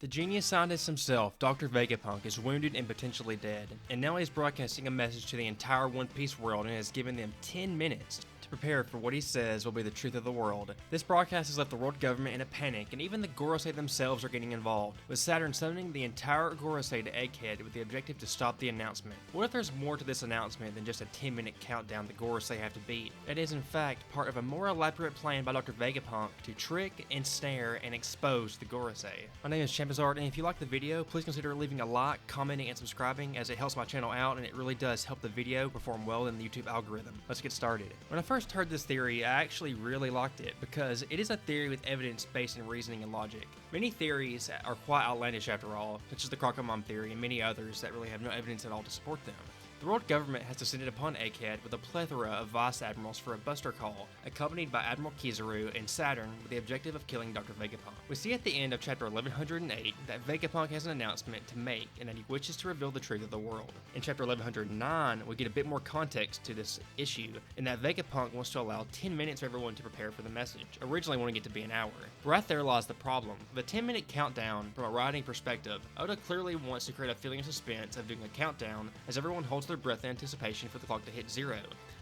The genius scientist himself, Dr. Vegapunk, is wounded and potentially dead, and now he's broadcasting a message to the entire One Piece world and has given them 10 minutes to prepare for what he says will be the truth of the world. This broadcast has left the world government in a panic, and even the Gorosei themselves are getting involved, with Saturn summoning the entire Gorosei to Egghead with the objective to stop the announcement. What if there's more to this announcement than just a 10-minute countdown the Gorosei have to beat? It is in fact part of a more elaborate plan by Dr. Vegapunk to trick, ensnare, and expose the Gorosei. My name is Champazard, and if you like the video, please consider leaving a like, commenting, and subscribing, as it helps my channel out and it really does help the video perform well in the YouTube algorithm. Let's get started. When I first heard this theory, I actually really liked it because it is a theory with evidence based in reasoning and logic. Many theories are quite outlandish after all, such as the Crocomom theory and many others that really have no evidence at all to support them. The world government has descended upon Egghead with a plethora of vice admirals for a buster call, accompanied by Admiral Kizaru and Saturn with the objective of killing Dr. Vegapunk. We see at the end of chapter 1108 that Vegapunk has an announcement to make and that he wishes to reveal the truth of the world. In chapter 1109, we get a bit more context to this issue, in that Vegapunk wants to allow 10 minutes for everyone to prepare for the message, originally wanting it to be an hour. Right there lies the problem. With a 10-minute countdown, from a writing perspective, Oda clearly wants to create a feeling of suspense of doing a countdown as everyone holds their breath in anticipation for the clock to hit 0.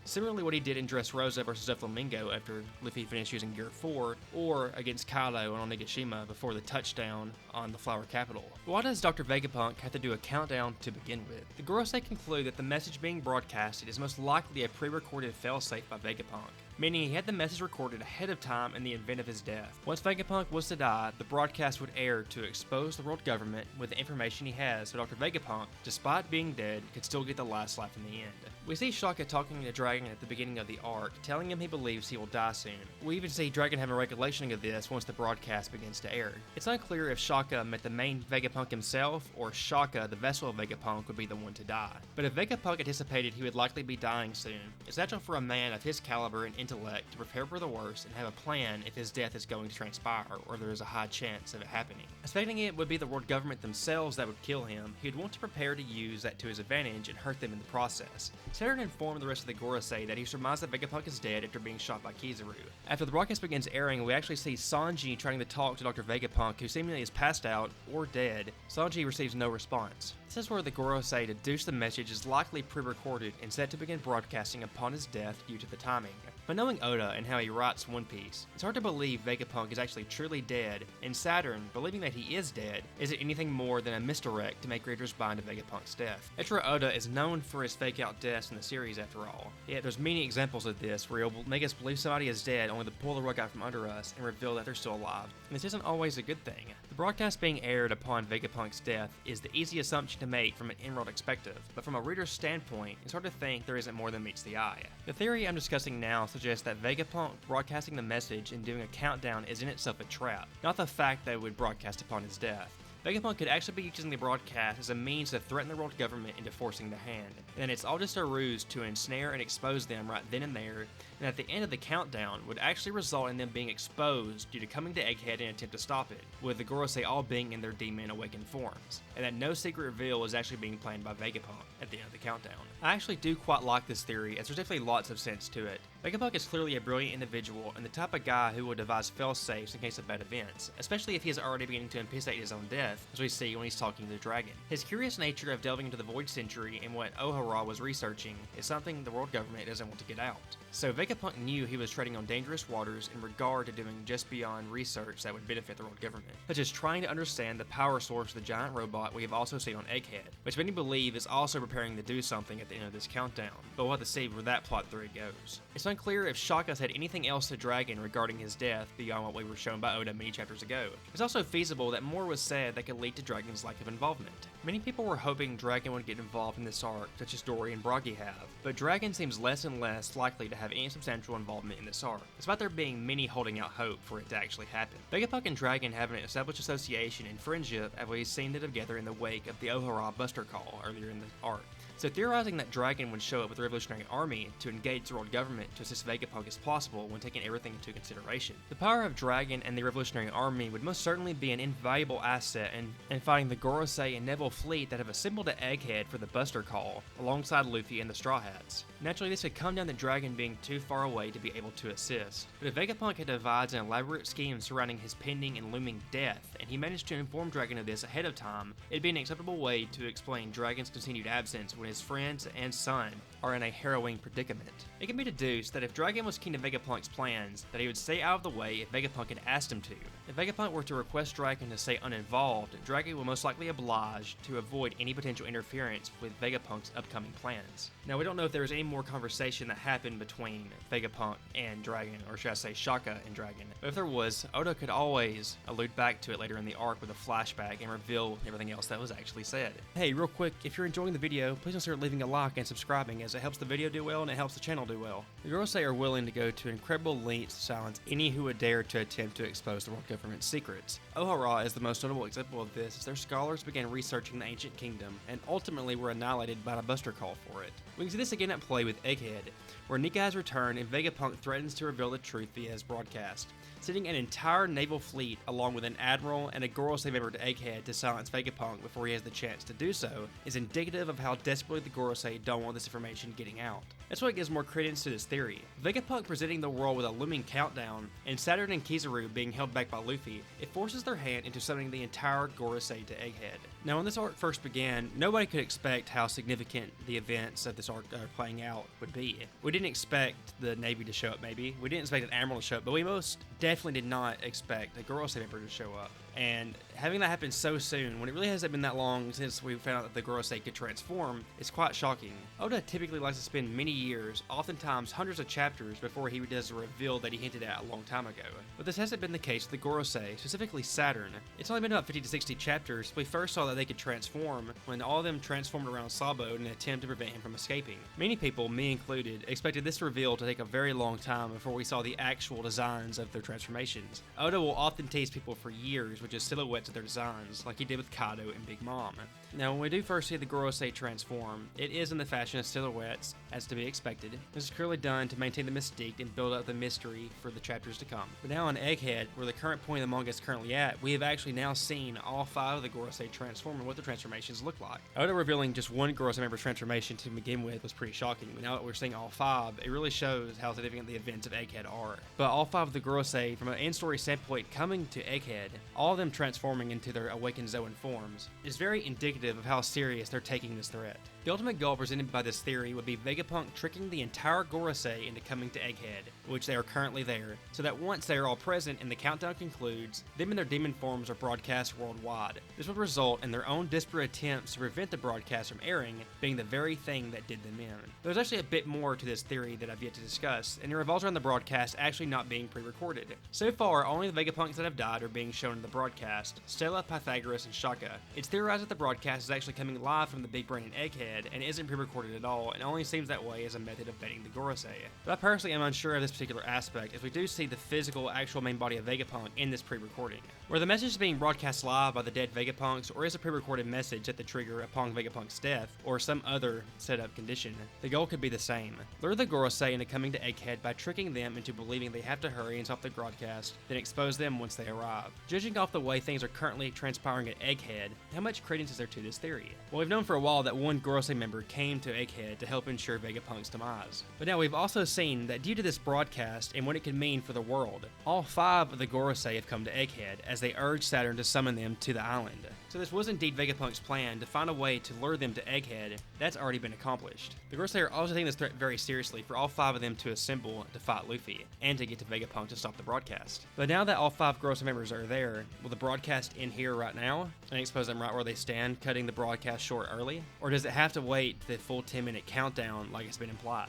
Similarly what he did in Dressrosa vs. Doflamingo after Luffy finished using Gear 4, or against Kaido on Onigashima before the touchdown on the Flower Capital. Why does Dr. Vegapunk have to do a countdown to begin with? The Gorosei conclude that the message being broadcasted is most likely a pre-recorded failsafe by Vegapunk, meaning he had the message recorded ahead of time in the event of his death. Once Vegapunk was to die, the broadcast would air to expose the world government with the information he has, so Dr. Vegapunk, despite being dead, could still get the last laugh in the end. We see Shaka talking to Dragon at the beginning of the arc, telling him he believes he will die soon. We even see Dragon having a recollection of this once the broadcast begins to air. It's unclear if Shaka meant the main Vegapunk himself, or Shaka, the vessel of Vegapunk, would be the one to die. But if Vegapunk anticipated he would likely be dying soon, it's natural for a man of his caliber and intellect to prepare for the worst and have a plan if his death is going to transpire, or there is a high chance of it happening. Expecting it would be the world government themselves that would kill him, he would want to prepare to use that to his advantage and hurt them in the process. Saturn informed the rest of the Gorosei that he surmised that Vegapunk is dead after being shot by Kizaru. After the broadcast begins airing, we actually see Sanji trying to talk to Dr. Vegapunk, who seemingly is passed out or dead. Sanji receives no response. This is where the Gorosei deduce the message is likely pre-recorded and set to begin broadcasting upon his death due to the timing. But knowing Oda and how he writes One Piece, it's hard to believe Vegapunk is actually truly dead, and Saturn, believing that he is dead, isn't anything more than a misdirect to make readers buy into Vegapunk's death. Eiichiro Oda is known for his fake-out deaths in the series after all, yet there's many examples of this where he'll make us believe somebody is dead only to pull the rug out from under us and reveal that they're still alive. And this isn't always a good thing. The broadcast being aired upon Vegapunk's death is the easy assumption to make from an in-world perspective, but from a reader's standpoint, it's hard to think there isn't more than meets the eye. The theory I'm discussing now suggests that Vegapunk broadcasting the message and doing a countdown is in itself a trap, not the fact that it would broadcast upon his death. Vegapunk could actually be using the broadcast as a means to threaten the world government into forcing the hand, and it's all just a ruse to ensnare and expose them right then and there, and at the end of the countdown would actually result in them being exposed due to coming to Egghead in an attempt to stop it, with the Gorosei all being in their demon awakened forms, and that no secret reveal is actually being planned by Vegapunk at the end of the countdown. I actually do quite like this theory, as there's definitely lots of sense to it. Vegapunk is clearly a brilliant individual and the type of guy who will devise fail-safes in case of bad events, especially if he is already beginning to anticipate his own death, as we see when he's talking to the dragon. His curious nature of delving into the Void Century and what Ohara was researching is something the world government doesn't want to get out. So Vegapunk knew he was treading on dangerous waters in regard to doing just beyond research that would benefit the world government, such as trying to understand the power source of the giant robot we have also seen on Egghead, which many believe is also preparing to do something at the end of this countdown, but we'll have to see where that plot theory goes. It's unclear if Shaka said anything else to Dragon regarding his death beyond what we were shown by Oda many chapters ago. It's also feasible that more was said that could lead to Dragon's lack of involvement. Many people were hoping Dragon would get involved in this arc, such as Dory and Bragi have, but Dragon seems less and less likely to have any substantial involvement in this arc, despite there being many holding out hope for it to actually happen. Vegapunk and Dragon have an established association and friendship as we've seen them together in the wake of the Ohara Buster Call earlier in the arc. So theorizing that Dragon would show up with the Revolutionary Army to engage the world government to assist Vegapunk is possible when taking everything into consideration. The power of Dragon and the Revolutionary Army would most certainly be an invaluable asset in fighting the Gorosei and Neville fleet that have assembled at Egghead for the Buster Call, alongside Luffy and the Straw Hats. Naturally, this could come down to Dragon being too far away to be able to assist, but if Vegapunk had devised an elaborate scheme surrounding his pending and looming death, and he managed to inform Dragon of this ahead of time, it'd be an acceptable way to explain Dragon's continued absence when his friends and son are in a harrowing predicament. It can be deduced that if Dragon was keen to Vegapunk's plans, that he would stay out of the way if Vegapunk had asked him to. If Vegapunk were to request Dragon to stay uninvolved, Dragon would most likely oblige to avoid any potential interference with Vegapunk's upcoming plans. Now, we don't know if there was any more conversation that happened between Vegapunk and Dragon, or should I say Shaka and Dragon, but if there was, Oda could always allude back to it later in the arc with a flashback and reveal everything else that was actually said. Hey, real quick, if you're enjoying the video, please consider leaving a like and subscribing, as it helps the video do well and it helps the channel do well. The Gorosei are willing to go to incredible lengths to silence any who would dare to attempt to expose the world government's secrets. Ohara is the most notable example of this, as their scholars began researching the ancient kingdom and ultimately were annihilated by a Buster Call for it. We can see this again at play with Egghead, where Nika has returned and Vegapunk threatens to reveal the truth via his broadcast, sending an entire naval fleet along with an admiral and a Gorosei member to Egghead to silence Vegapunk before he has the chance to do so is indicative of how desperately the Gorosei don't want this information getting out. That's what gives more credence to this theory. Vegapunk presenting the world with a looming countdown, and Saturn and Kizaru being held back by Luffy, it forces their hand into summoning the entire Gorosei to Egghead. Now, when this arc first began, nobody could expect how significant the events of this arc playing out would be. We didn't expect the Navy to show up, maybe. We didn't expect an Admiral to show up, but we most definitely did not expect a Gorosei member to show up. And having that happen so soon, when it really hasn't been that long since we found out that the Gorosei could transform, is quite shocking. Oda typically likes to spend many years, oftentimes hundreds of chapters, before he does a reveal that he hinted at a long time ago. But this hasn't been the case with the Gorosei, specifically Saturn. It's only been about 50 to 60 chapters. We first saw that they could transform when all of them transformed around Sabo in an attempt to prevent him from escaping. Many people, me included, expected this reveal to take a very long time before we saw the actual designs of their transformations. Oda will often tease people for years with just silhouettes of their designs, like he did with Kaido and Big Mom. Now, when we do first see the Gorosei transform, it is in the fashion of silhouettes, as to be expected. This is clearly done to maintain the mystique and build up the mystery for the chapters to come. But now on Egghead, where the current point of the manga is currently at, we have actually now seen all 5 of the Gorosei transform and what the transformations look like. Oda revealing just one Gorosei member's transformation to begin with was pretty shocking, but now that we're seeing all 5, it really shows how significant the events of Egghead are. But all 5 of the Gorosei, from an in-story standpoint coming to Egghead, all of them transforming into their awakened Zoan forms, is very indicative of how serious they're taking this threat. The ultimate goal presented by this theory would be Vegapunk tricking the entire Gorosei into coming to Egghead, which they are currently there, so that once they are all present and the countdown concludes, them and their demon forms are broadcast worldwide. This would result in their own desperate attempts to prevent the broadcast from airing being the very thing that did them in. There's actually a bit more to this theory that I've yet to discuss, and it revolves around the broadcast actually not being pre-recorded. So far, only the Vegapunks that have died are being shown in the broadcast: Stella, Pythagoras, and Shaka. It's theorized that the broadcast is actually coming live from the Big Brain in Egghead and isn't pre-recorded at all, and only seems that way as a method of baiting the Gorosei. But I personally am unsure of this particular aspect, as we do see the physical, actual main body of Vegapunk in this pre-recording. Where the message is being broadcast live by the dead Vegapunks, or is a pre-recorded message at the trigger upon Vegapunk's death, or some other setup condition, the goal could be the same. Lure the Gorosei into coming to Egghead by tricking them into believing they have to hurry and stop the broadcast, then expose them once they arrive. Judging off the way things are currently transpiring at Egghead, how much credence is there to this theory? Well, we've known for a while that one Gorosei member came to Egghead to help ensure Vegapunk's demise. But now we've also seen that due to this broadcast and what it could mean for the world, all 5 of the Gorosei have come to Egghead as they urge Saturn to summon them to the island. So this was indeed Vegapunk's plan to find a way to lure them to Egghead. That's already been accomplished. The Gorosei are also taking this threat very seriously for all 5 of them to assemble to fight Luffy, and to get to Vegapunk to stop the broadcast. But now that all 5 Gorosei members are there, will the broadcast end here right now and expose them right where they stand, cutting the broadcast short early? Or does it have to wait the full 10-minute countdown like it's been implied?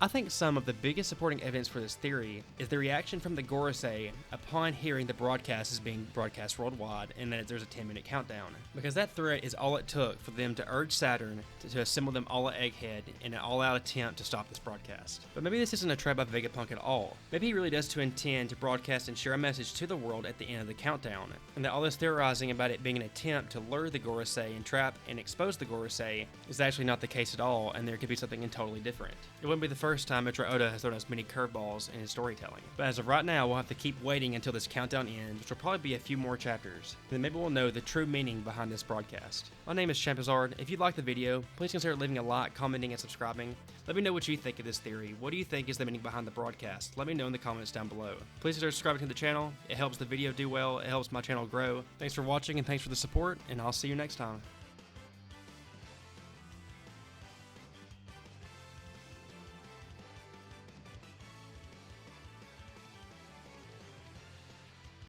I think some of the biggest supporting evidence for this theory is the reaction from the Gorosei upon hearing the broadcast is being broadcast worldwide and that there's a 10-minute countdown. Because that threat is all it took for them to urge Saturn to assemble them all at Egghead in an all-out attempt to stop this broadcast. But maybe this isn't a trap by Vegapunk at all. Maybe he really does to intend to broadcast and share a message to the world at the end of the countdown, and that all this theorizing about it being an attempt to lure the Gorosei and trap and expose the Gorosei is actually not the case at all, and there could be something totally different. It wouldn't be the first time Mitra Oda has thrown us many curveballs in his storytelling. But as of right now, we'll have to keep waiting until this countdown ends, which will probably be a few more chapters. Then maybe we'll know the true meaning behind this broadcast. My name is Champazard. If you liked the video, please consider leaving a like, commenting, and subscribing. Let me know what you think of this theory. What do you think is the meaning behind the broadcast? Let me know in the comments down below. Please consider subscribing to the channel. It helps the video do well. It helps my channel grow. Thanks for watching and thanks for the support, and I'll see you next time.